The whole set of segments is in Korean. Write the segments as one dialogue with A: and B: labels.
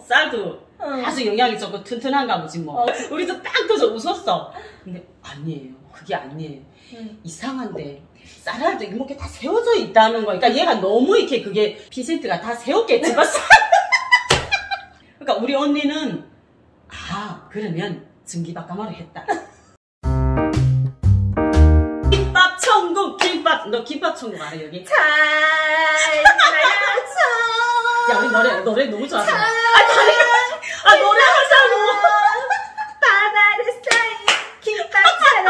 A: 쌀도 아주 영양이 좋고 튼튼한가 보지 뭐. 우리도 딱 터져 웃었어. 근데 아니에요. 그게 아니에요. 이상한데 쌀알도 이렇게 다 세워져 있다는 거야. 그러니까 얘가 너무 이렇게 그게 피센트가 다 세웠겠지. 그러니까 우리 언니는 그러면 증기밥가마로 했다. 김밥 천국 김밥. 너 김밥 천국 알아 여기?
B: 잘 나야죠.
A: 야 우리 노래 너무 좋아하잖아. 노래 하자고.
B: 바다를 쌓인 김밥처럼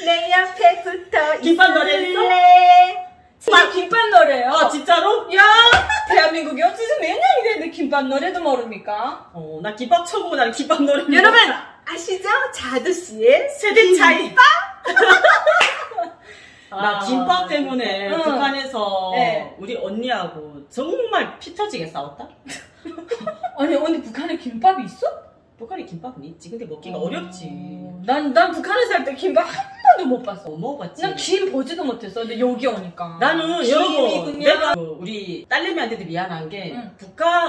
B: 내 옆에 붙어
A: 김밥 노래 했어?
B: 김밥 노래요?
A: 진짜로?
B: 야 대한민국이 어째서 몇 년이 됐는데 김밥 노래도 모릅니까?
A: 나 김밥 천국 나는 김밥 노래.
B: 여러분 아시죠? 자두씨의
A: 세대 차이. 나 김밥 때문에 북한에서 우리 언니하고 정말 피 터지게 싸웠다?
B: 아니 언니 북한에 김밥이 있어?
A: 북한에 김밥은 있지. 근데 먹기가 어렵지.
B: 난 북한에 살 때 김밥 한 번도 못 봤어.
A: 먹어봤지.
B: 난 김 보지도 못했어. 근데 여기 오니까.
A: 나는 여러분 내가 우리 딸내미한테도 미안한 게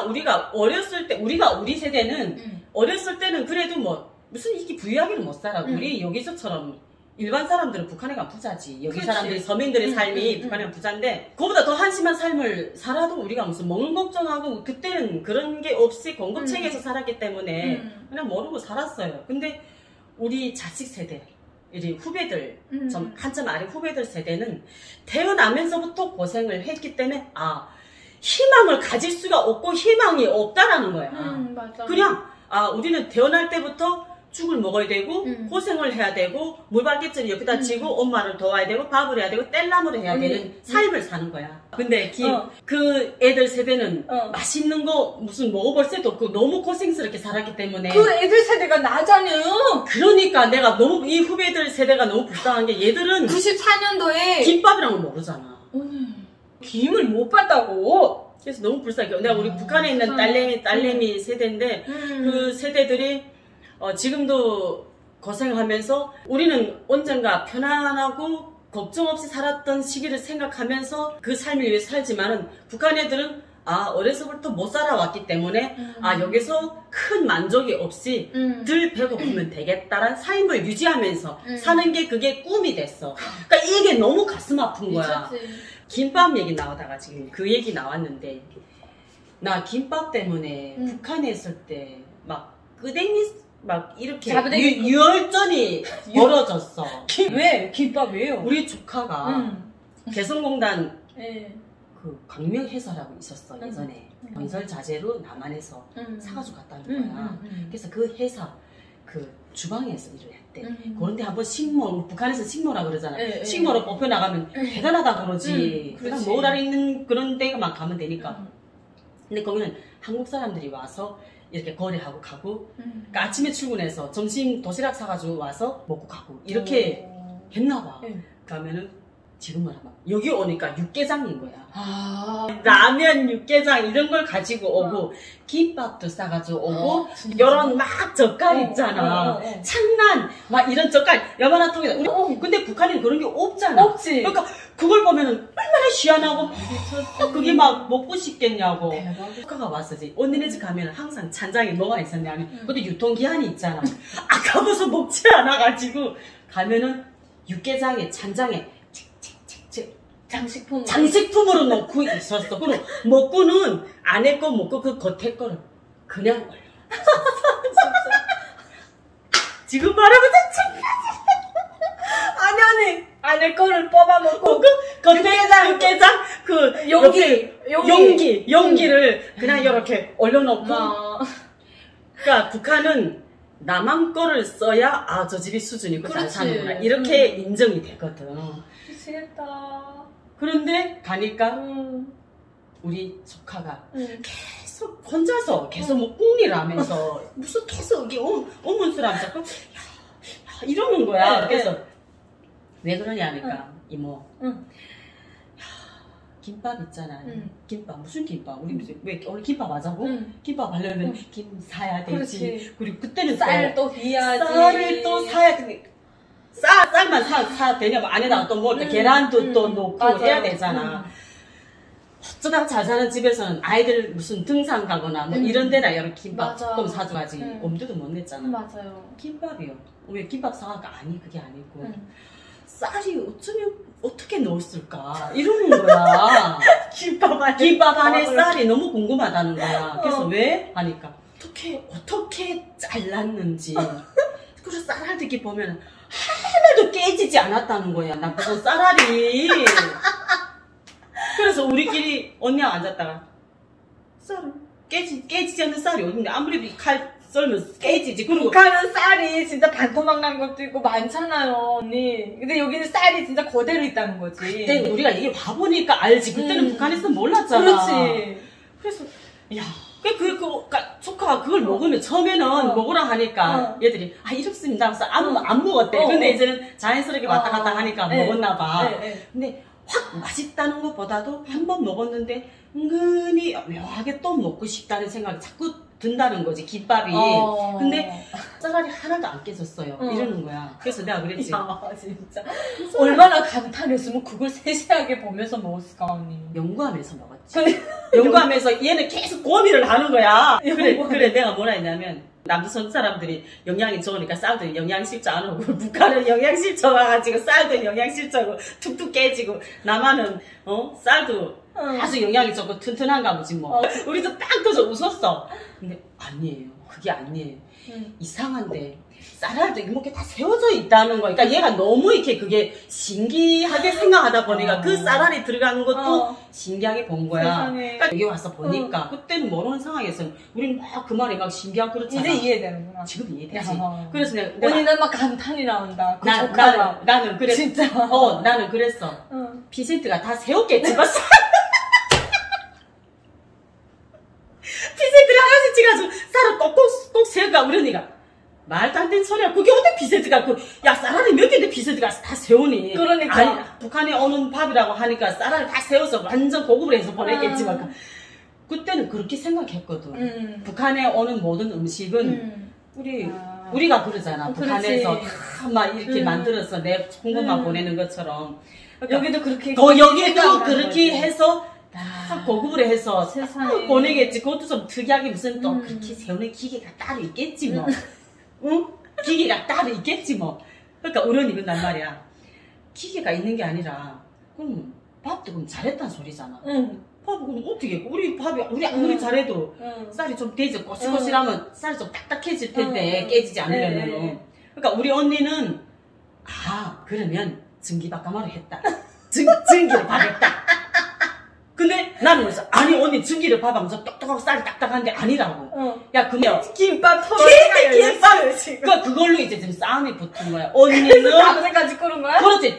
A: 우리가 어렸을 때 우리 세대는 어렸을 때는 그래도 뭐 무슨 이렇게 부유하게는 못 살아. 우리 여기서처럼 일반 사람들은 북한에 가면 부자지. 여기
B: 그렇지.
A: 사람들이 서민들의 삶이 북한에 가면 부자인데 그거보다 더 한심한 삶을 살아도 우리가 무슨 먹는 걱정하고 그때는 그런 게 없이 공급체계에서 살았기 때문에 그냥 모르고 살았어요. 근데 우리 자식 세대 우리 후배들 좀 한참 아래 후배들 세대는 태어나면서부터 고생을 했기 때문에 희망을 가질 수가 없고 희망이 없다라는 거야.
B: 맞아.
A: 그냥 우리는 태어날 때부터 죽을 먹어야 되고 고생을 해야 되고 물바게트를 옆에다 치고 엄마를 도와야 되고 밥을 해야 되고 뗄나무를 해야 되는 삶을 사는 거야. 근데 그 애들 세대는 맛있는 거 무슨 먹어볼 새도 없고 너무 고생스럽게 살았기 때문에
B: 그 애들 세대가 나잖아요.
A: 그러니까 내가 너무 이 후배들 세대가 너무 불쌍한 게 얘들은
B: 94년도에
A: 김밥이란 걸 모르잖아.
B: 김을 못 봤다고.
A: 그래서 너무 불쌍해. 내가 우리 북한에 있는 딸내미 세대인데 그 세대들이 지금도 고생하면서 우리는 언젠가 편안하고 걱정 없이 살았던 시기를 생각하면서 그 삶을 위해 살지만은 북한 애들은 어려서부터 못 살아왔기 때문에 여기서 큰 만족이 없이 덜 배고프면 되겠다라는 삶을 유지하면서 사는 게 그게 꿈이 됐어. 그러니까 이게 너무 가슴 아픈 거야. 김밥 얘기 나오다가 지금 그 얘기 나왔는데 나 김밥 때문에 북한에 있을 때 막 끄댕이 막 이렇게 유혈전이 벌어졌어.
B: 왜? 김밥 왜요?
A: 우리 조카가 개성공단 그 광명해설하고 있었어 예전에. 건설 자재로 남한에서 사가지고 갔다 온 거야. 그래서 그 회사 그 주방에서 일을 했대. 그런데 한번 식모, 북한에서 식모라 그러잖아. 식모로 뽑혀 나가면 대단하다 그러지. 그냥 모라에 있는 그런 데만 가면 되니까. 근데 거기는 한국 사람들이 와서 이렇게 거래하고 가고, 그러니까 아침에 출근해서 점심 도시락 사가지고 와서 먹고 가고 이렇게 했나봐. 그러면은 지금은 아마 여기 오니까 육개장인 거야. 라면, 육개장 이런 걸 가지고 오고 김밥도 싸가지고 오고 이런 막 젓갈 있잖아. 창란 막 이런 젓갈 여만한 통에다. 근데 북한에는 그런 게 없잖아.
B: 없지.
A: 그러니까 그걸 보면은 얼마나 희한하고 그게 막 먹고 싶겠냐고. 조카가 왔었지. 언니네 집 가면 항상 찬장에 뭐가 있었냐면 그것도 유통기한이 있잖아. 아까워서 먹지 않아가지고 가면은 육개장에 찬장에 장식품으로 넣고 있었어. 그럼 먹고는 안에 거 먹고 그 겉에 거를 그냥 올려. 지금 말하면
B: 아니 안에 거를 뽑아 먹고
A: 겉에 육개장 그 용기를 그냥 이렇게 올려놓고. 그러니까 북한은 남한 거를 써야 저 집이 수준이 있고 잘 사는구나 이렇게 인정이 되거든.
B: 미치겠다.
A: 그런데 가니까 우리 조카가 계속 혼자서 계속 뭐 꿍리를 하면서 무슨 계속 어문수라면서 이러는 거야. 그래서 왜 그러냐 하니까 이모 김밥 있잖아. 김밥 무슨 김밥? 우리 왜 오늘 김밥 하자고? 김밥 하려면 김 사야 되지.
B: 그렇지.
A: 그리고 그때는
B: 쌀 또 비야지.
A: 쌀을 또 사야 돼. 쌀만 사 되냐면 안에다가 또 뭐 계란도 또 넣고 해야 되잖아. 어쩌다가 잘 사는 집에서는 아이들 무슨 등산 가거나 뭐 이런 데나 여러 김밥 조금 사줘가지 엄두도 못 냈잖아.
B: 맞아요.
A: 김밥이요. 왜 김밥 사갈까? 아니 그게 아니고 쌀이 어쩌면 어떻게 넣었을까 이러는 거야. 김밥 안에 쌀이 너무 궁금하다는 거야. 그래서 왜? 하니까 어떻게 잘랐는지. 그래서 쌀알 듣기 보면 하나도 깨지지 않았다는 거야. 나 무슨 쌀알이. 그래서 우리끼리 언니랑 앉았다가 쌀을 깨지지 않는 쌀이 어딘데 아무리 칼 썰면 깨지지. 그리고
B: 북한은 쌀이 진짜 반토막 난 것도 있고 많잖아요, 언니. 근데 여기는 쌀이 진짜 그대로 있다는 거지.
A: 그때 우리가 이게 와보니까 알지. 그때는 북한에서 몰랐잖아.
B: 그렇지.
A: 그래서 야, 조카가 그걸 먹으면 처음에는 먹으라 하니까 얘들이 이렇습니다 하면서 안 먹었대. 근데 이제는 자연스럽게 왔다 갔다 하니까 먹었나 봐. 근데 확 맛있다는 것보다도 한 번 먹었는데 은근히 묘하게 또 먹고 싶다는 생각이 자꾸 든다는 거지, 김밥이. 근데 쌀알이 하나도 안 깨졌어요. 이러는 거야. 그래서 내가 그랬지.
B: 야, 진짜. 얼마나 감탄했으면 그걸 세세하게 보면서 먹었을까, 언니.
A: 연구하면서 먹었지. 연구하면서 얘는 계속 고민을 하는 거야. 그래, 내가 뭐라 했냐면, 남선 사람들이 영양이 좋으니까 쌀도 영양실조 안 오고, 북한은 영양실조 와가지고 쌀도 영양실조고 툭툭 깨지고, 남한은, 쌀도 아주 영양이 좋고 튼튼한가 보지 뭐. 우리도 딱 터져 웃었어. 근데 아니에요. 그게 아니에요. 이상한데 쌀알도 이렇게 다 세워져 있다는 거. 그러니까 얘가 너무 이렇게 그게 신기하게 생각하다 보니까 그 쌀알이 들어간 것도 신기하게 본 거야. 그러니까 여기 와서 보니까 그때는 모르는 상황에서는 우리는 막 그 말이 막 신기하고 그렇잖아.
B: 이제 이해되는구나.
A: 지금 이해되지. 그래서 내가
B: 언니는 막 감탄이 나온다.
A: 나는 그랬어.
B: 진짜.
A: 나는 그랬어. 피센트가 다 세웠겠지. 피센트를 하나씩 찍어가지고 쌀을 꼭꼭 세우가 우리 언니가 말도 안 되는 소리야. 그게 어떻게 피센트가 야 쌀알이 몇 개인데 피센트가 다 세우니.
B: 그러니까
A: 아니, 북한에 오는 밥이라고 하니까 쌀알을 다 세워서 완전 고급을 해서 보냈겠지만 그때는 그렇게 생각했거든. 북한에 오는 모든 음식은 우리가 그러잖아. 북한에서 다 막 이렇게 만들어서 내 홍보만 보내는 것처럼. 그러니까
B: 여기도 그렇게
A: 여기도 그렇게 해서 다 고급으로 해서
B: 세상에
A: 보내겠지. 그것도 좀 특이하게 무슨 또 그렇게 세우는 기계가 따로 있겠지 뭐. 응? 기계가 따로 있겠지 뭐. 그러니까 우리 언니 그런단 말이야. 기계가 있는 게 아니라 그럼 밥도 그럼 잘했다는 소리잖아. 밥은 그럼 어떻게 우리 밥이 우리 아무리 잘해도 쌀이 좀 되지. 꼬실꼬실하면 쌀이 좀 딱딱해질 텐데 깨지지 않으려면은. 그러니까 우리 언니는 그러면 전기밥가마로 했다. 전기를 밥했다. 근데 나는 그래서 아니 언니 전기를 밥하면서 똑똑하고 쌀이 딱딱한데 아니라고. 야 그러면
B: 김밥 토론이가
A: 김밥 그걸로 이제 지금 싸움이 붙은 거야. 언니는
B: 나무새까지 끓은 거야?
A: 그렇지.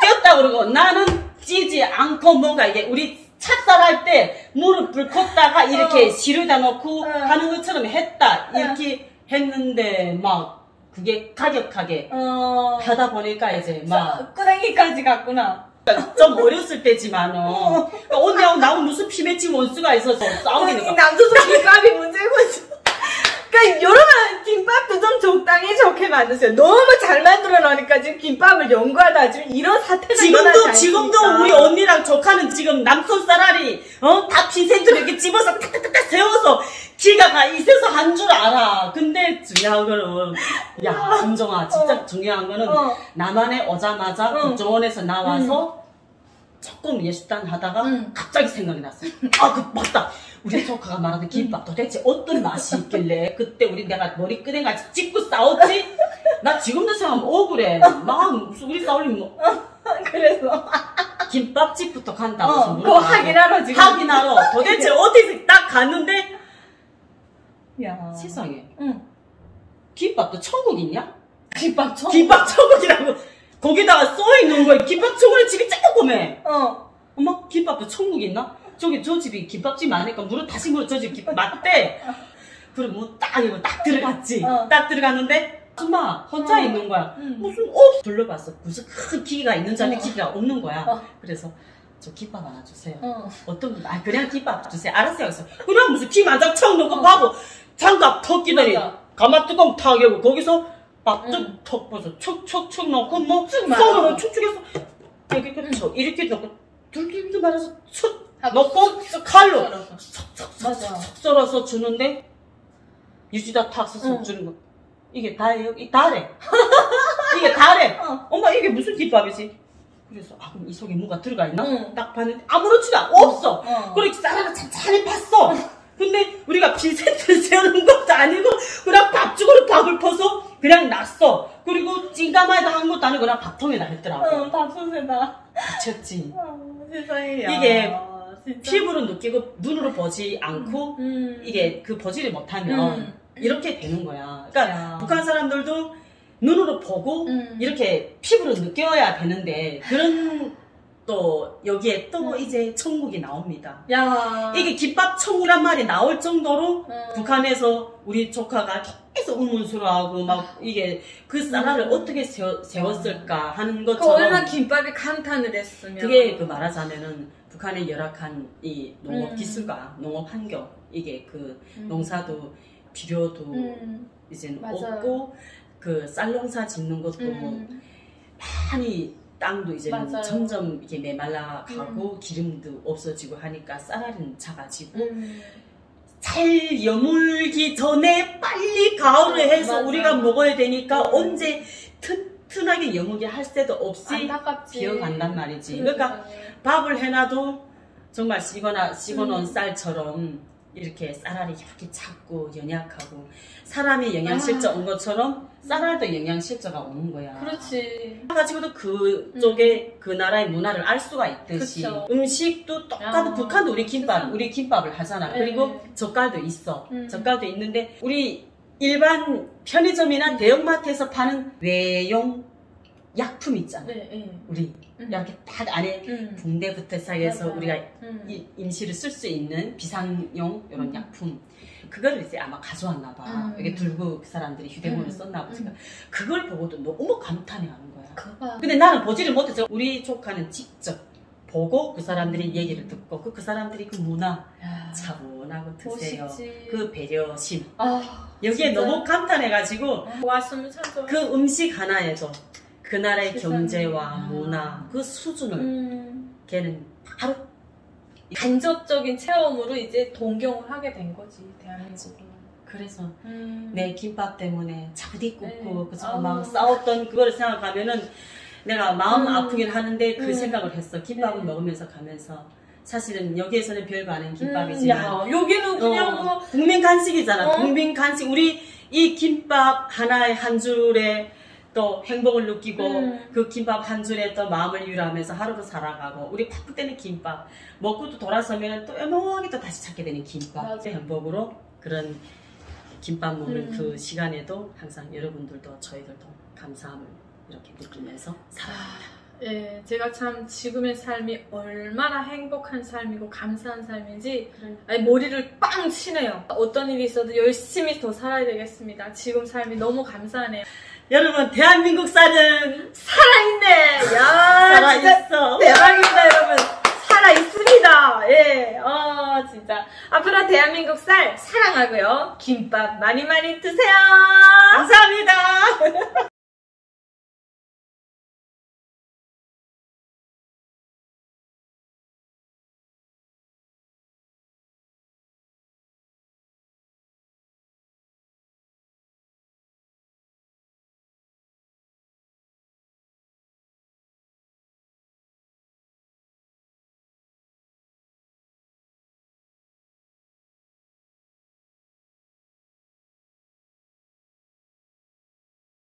A: 띄었다 그러고 나는 찌지 않고 뭔가 이게 우리 찹쌀할 때 물을 불 컸다가 이렇게 시루에다 넣고 하는 것처럼 했다. 이렇게 했는데 막 그게 가격하게 하다 보니까 이제 막
B: 끄댕이까지 갔구나.
A: 좀 어렸을 때지만 언니하고 나하고 무슨 피맺힌 원수가 있어서 싸우게 되니까
B: 남조선 김밥이 문제고 그러니까 여러분 김밥도 좀 적당히 좋게 만드세요. 너무 잘 만들어 놓으니까 지금 김밥을 연구하다 지금 이런 사태가
A: 지금도 우리 언니랑 조카는 지금 남손 쌀알이 다 핀센트를 이렇게 집어서 탁탁탁 세워서 기가 있어서 한 줄 알아. 근데 중요한 거는 야 은정아 진짜 중요한 거는 남한에 오자마자 국정원에서 나와서 조금 예술단 하다가 갑자기 생각이 났어. 맞다. 우리 조카가 말하는 김밥 도대체 어떤 맛이 있길래 그때 내가 머리 끄댕같이 짚고 싸웠지? 나 지금도 생각하면 억울해. 막 우리 싸우려면 뭐.
B: 그래서
A: 김밥집부터 간다고.
B: 그거 확인하러 지금.
A: 확인하러. 도대체 어디서 딱 갔는데
B: 야.
A: 세상에. 김밥도 천국 있냐?
B: 김밥 천국?
A: 김밥 천국이라고. 거기다가 써있는 거야. 김밥 천국이 집이 조그매. 엄마 김밥도 천국 있나? 저 집이 김밥집 아니까 다시 저 집 김밥 맞대. 그리고 뭐 딱 들어갔지. 딱 들어갔는데 엄마 혼자 있는 거야. 무슨 둘러봤어. 무슨 큰 기계가 있는 자리에 기계가 없는 거야. 그래서 저 김밥 하나 주세요. 어떤 그냥 김밥 주세요. 알았어요. 그래서 그냥 무슨 김 한 장 척 넣고 밥을 장갑 턱 끼더니 가마 뚜껑 탁 열고 거기서 밥좀 턱 벗어 척척척 넣고 뭐 손으로 축축해서 이렇게 넣고 둘둘 말아서 넣고 칼로
B: 맞아.
A: 썰어서 주는데 유지다 탁 써서 주는 거. 이게 다예요? 이 다래. 이게 다래. 엄마 이게 무슨 김밥이지? 그래서 그럼 이 속에 뭔가 들어가 있나? 딱 봤는데 아무렇지도 없어. 그렇게 쌀을 찬찬히 팠어. 근데 우리가 빈센트를 세우는 것도 아니고 그냥 밥죽으로 밥을 퍼서 그냥 놨어. 그리고 찐가마에다 한 것도 아니고 그냥 밥통에다 했더라고.
B: 밥솥에다.
A: 미쳤지.
B: 세상에.
A: 이게
B: 진짜?
A: 피부로 느끼고 눈으로 보지 않고 이게 그 보지를 못하면 이렇게 되는 거야. 그러니까 북한 사람들도 눈으로 보고 이렇게 피부로 느껴야 되는데 그런 또 여기에 또 이제 천국이 나옵니다.
B: 야.
A: 이게 김밥 천국이란 말이 나올 정도로 북한에서 우리 조카가 계속 의문스러워하고 막 이게 그 쌀알을 어떻게 세웠을까 하는 것처럼
B: 얼마나 김밥이 감탄을 했으면
A: 그게 그 말하자면은 북한의 열악한 이 농업 기술과 농업 환경 이게 그 농사도 비료도 이제는 없고 그 쌀농사 짓는 것도 많이 땅도 이제 점점 이게 메말라 가고 기름도 없어지고 하니까 쌀알은 작아지고 잘 여물기 전에 빨리 가을을 해서 우리가 먹어야 되니까 언제 튼튼하게 여물게 할 새도 없이 비어간단 말이지. 그러니까 밥을 해놔도 정말 식어놓은 쌀처럼 이렇게 쌀알이 이렇게 작고 연약하고 사람이 영양실조 온 것처럼 쌀알도 영양실조가 오는 거야.
B: 그렇지.
A: 가지고도 그쪽에 그 나라의 문화를 알 수가 있듯이
B: 그쵸.
A: 음식도 똑같은 북한도 우리 김밥을 하잖아. 그리고 젓갈도 있어. 젓갈도 있는데 우리 일반 편의점이나 대형마트에서 파는 외용 약품 있잖아. 우리 이렇게 딱 안에 붕대부터 사이에서 우리가 임시를 쓸 수 있는 비상용 이런 약품 그거를 이제 아마 가져왔나 봐. 이게 들고 사람들이 휴대폰을 썼나 보지. 그걸 보고도 너무 감탄해하는 거야. 근데 나는 보지를 못해서 우리 조카는 직접 보고 그 사람들이 얘기를 듣고 그 사람들이 그 문화 차분하고 드세요. 멋있지. 그 배려심 여기에 진짜? 너무 감탄해가지고
B: 왔으면 참 좋아.
A: 그 음식 하나에도 그 나라의 경제와 문화 그 수준을 걔는 바로
B: 간접적인 체험으로 이제 동경을 하게 된 거지 대한민국은.
A: 그래서 내 김밥 때문에 자부디 굽고 그래서 막 싸웠던 그거를 생각하면은 내가 마음 아프긴 하는데 그 생각을 했어. 김밥을 먹으면서 가면서 사실은 여기에서는 별거 아닌 김밥이지만
B: 여기는 그냥 뭐
A: 국민 간식이잖아. 국민 간식. 우리 이 김밥 하나의 한 줄에 또 행복을 느끼고 그 김밥 한 줄에 또 마음을 유라하면서 하루를 살아가고 우리 바쁠 때는 김밥 먹고 또 돌아서면 또 애매하게 또 다시 찾게 되는 김밥 행복으로 그런 김밥 먹는 그 시간에도 항상 여러분들도 저희들도 감사함을 이렇게 느끼면서 살아갑니다.
B: 예, 제가 참 지금의 삶이 얼마나 행복한 삶이고 감사한 삶인지 아니, 머리를 빵 치네요. 어떤 일이 있어도 열심히 더 살아야 되겠습니다. 지금 삶이 너무 감사하네요.
A: 여러분 대한민국 쌀은
B: 살아있네. 야,
A: 살아있어.
B: 대박입니다 여러분. 살아있습니다. 예, 진짜 앞으로 대한민국 쌀 사랑하고요. 김밥 많이 많이 드세요.
A: 감사합니다.